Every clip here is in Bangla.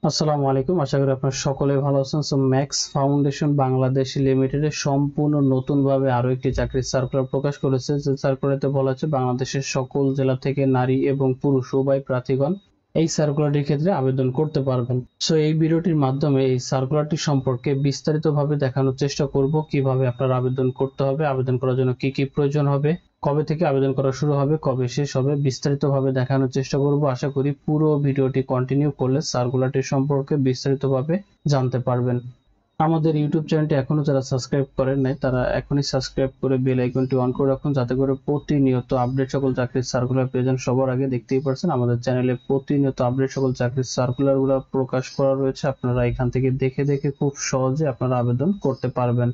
আসসালামু আলাইকুম, আশা করি আপনারা সকলে ভালো আছেন। সো ম্যাক্স ফাউন্ডেশন বাংলাদেশ লিমিটেডে সম্পূর্ণ নতুনভাবে আরো একটি চাকরির সার্কুলার প্রকাশ করেছে। যে সার্কুলারতে বলা হচ্ছে বাংলাদেশের সকল জেলা থেকে নারী এবং পুরুষ উভয় প্রার্থীগণ এই সার্কুলারটির ক্ষেত্রে আবেদন করতে পারবেন। সো এই ভিডিওটির মাধ্যমে এই সার্কুলারটি সম্পর্কে বিস্তারিতভাবে দেখানোর চেষ্টা করব, কিভাবে আপনার আবেদন করতে হবে, আবেদন করার জন্য কি কি প্রয়োজন হবে, কবে থেকে আবেদন করা শুরু হবে, কবে শেষ হবে, বিস্তারিতভাবে দেখানোর চেষ্টা করব। আশা করি পুরো ভিডিওটি কন্টিনিউ করলে সার্কুলারটি সম্পর্কে বিস্তারিতভাবে জানতে পারবেন। আমাদের ইউটিউব চ্যানেলটি এখনো যারা সাবস্ক্রাইব করেন নাই তারা এখনই সাবস্ক্রাইব করে বেল আইকনটি অন করে রাখুন, যাতে করে প্রতিনিয়ত আপডেট সকল চাকরির সার্কুলার পেয়ে যান। সবার আগে দেখতেই পারছেন আমাদের চ্যানেলে প্রতিনিয়ত আপডেট সকল চাকরির সার্কুলারগুলো প্রকাশ করা রয়েছে। আপনারা এখান থেকে দেখে দেখে খুব সহজে আপনারা আবেদন করতে পারবেন।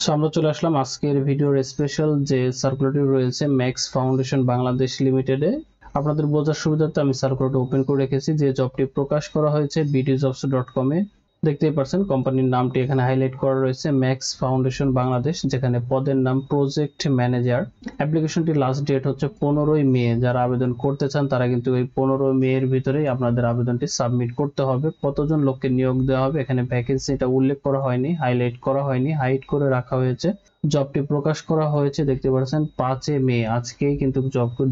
সো আমরা চলে আসলাম আজকের ভিডিওর স্পেশাল যে সার্কুলারটি রয়েছে ম্যাক্স ফাউন্ডেশন বাংলাদেশ লিমিটেডে। আপনাদের বোঝার সুবিধার্থে আমি সার্কুলারটি ওপেন করে রেখেছি। যে জবটি প্রকাশ করা হয়েছে bdjobs.com এ, দেখতেই পাচ্ছেন কোম্পানির নামটি এখানে হাইলাইট করা রয়েছে, ম্যাক্স ফাউন্ডেশন বাংলাদেশ, যেখানে পদের নাম প্রজেক্ট ম্যানেজার। অ্যাপ্লিকেশনটি লাস্ট ডেট হচ্ছে 15ই মে। যারা আবেদন করতে চান তারা কিন্তু এই 15 মে এর ভিতরেই আপনাদের আবেদনটি সাবমিট করতে হবে। কতজন লোককে নিয়োগ দেওয়া হবে এখানে ভ্যাকেন্সিটা উল্লেখ করা হয়নি, হাইলাইট করা হয়নি, হাইড করে রাখা হয়েছে। জবটি প্রকাশ করা হয়েছে দেখতে পাচ্ছেন 5 মে, আজকেই কিন্তু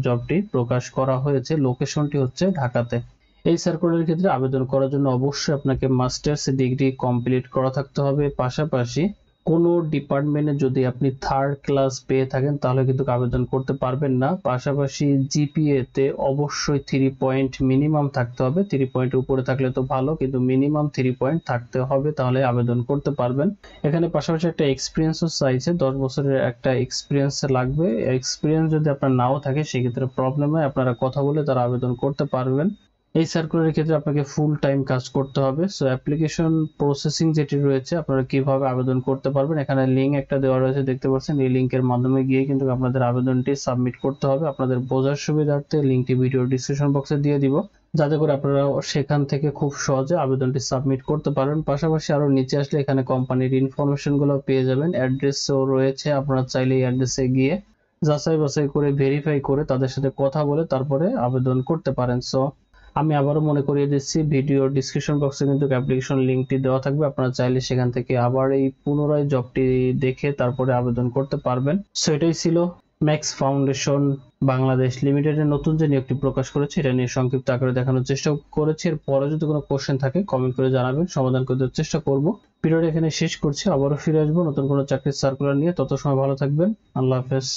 জবটি প্রকাশ করা হয়েছে। লোকেশনটি হচ্ছে ঢাকাতে। এই সার্কুলারের ক্ষেত্রে আবেদন করার জন্য অবশ্যই আপনাকে মাস্টার্স ডিগ্রি কমপ্লিট করা থাকতে হবে। পাশাপাশি কোনো ডিপার্টমেন্টে যদি আপনি 3rd ক্লাস পেয়ে থাকেন তাহলে কিন্তু আবেদন করতে পারবেন না। পাশাপাশি জিপিএ তে অবশ্যই 3 পয়েন্ট মিনিমাম থাকতে হবে। 3 পয়েন্টের উপরে থাকলে তো ভালো, কিন্তু মিনিমাম 3 পয়েন্ট থাকতে হবে, তাহলে আবেদন করতে পারবেন। এখানে পাশাপাশি একটা এক্সপিরিয়েন্সও চাইছে, 10 বছরের একটা এক্সপিরিয়েন্স লাগবে। এক্সপিরিয়েন্স যদি আপনার নাও থাকে সেক্ষেত্রে প্রবলেম হয়, আপনারা কথা বলে তারা আবেদন করতে পারবেন। এই সার্কুলারের ক্ষেত্রে আপনাকে ফুল টাইম কাজ করতে হবে। সো অ্যাপ্লিকেশন প্রসেসিং যেটি রয়েছে, আপনারা কিভাবে আবেদন করতে পারবেন, এখানে লিঙ্ক একটা দেওয়া রয়েছে দেখতে পাচ্ছেন। এই লিঙ্কের মাধ্যমে গিয়ে কিন্তু আপনাদের আবেদনটি সাবমিট করতে হবে। আপনাদের বোঝার সুবিধার্থে লিঙ্কটি ভিডিও ডিসক্রিপশন বক্সে দিয়ে দিব, যাতে করে আপনারা সেখান থেকে খুব সহজে আবেদনটি সাবমিট করতে পারেন। পাশাপাশি আরো নিচে আসলে এখানে কোম্পানির ইনফরমেশন গুলো পেয়ে যাবেন, অ্যাড্রেসও রয়েছে। আপনারা চাইলে এই অ্যাড্রেসে গিয়ে যাচাই বাছাই করে ভেরিফাই করে তাদের সাথে কথা বলে তারপরে আবেদন করতে পারেন। সো আমি আবারও মনে করিয়ে দিচ্ছি, ভিডিও ডিসক্রিপশন বক্সে কিন্তু অ্যাপ্লিকেশন লিঙ্কটি দেওয়া থাকবে। আপনারা চাইলে সেখান থেকে আবার এই পুনরায় জবটি দেখে তারপরে আবেদন করতে পারবেন। সো এটাই ছিল ম্যাক্স ফাউন্ডেশন বাংলাদেশ লিমিটেডের নতুন যে নিয়োগটি প্রকাশ করেছে, এটা নিয়ে সংক্ষিপ্ত আকারে দেখানোর চেষ্টা করেছি। এরপরে যদি কোনো কোশ্চেন থাকে কমেন্ট করে জানাবেন, সমাধান করতে চেষ্টা করব। ভিডিওটা এখানে শেষ করছি, আবারও ফিরে আসবো নতুন কোনো চাকরির সার্কুলার নিয়ে। তত সময় ভালো থাকবেন, আল্লাহ হাফেজ।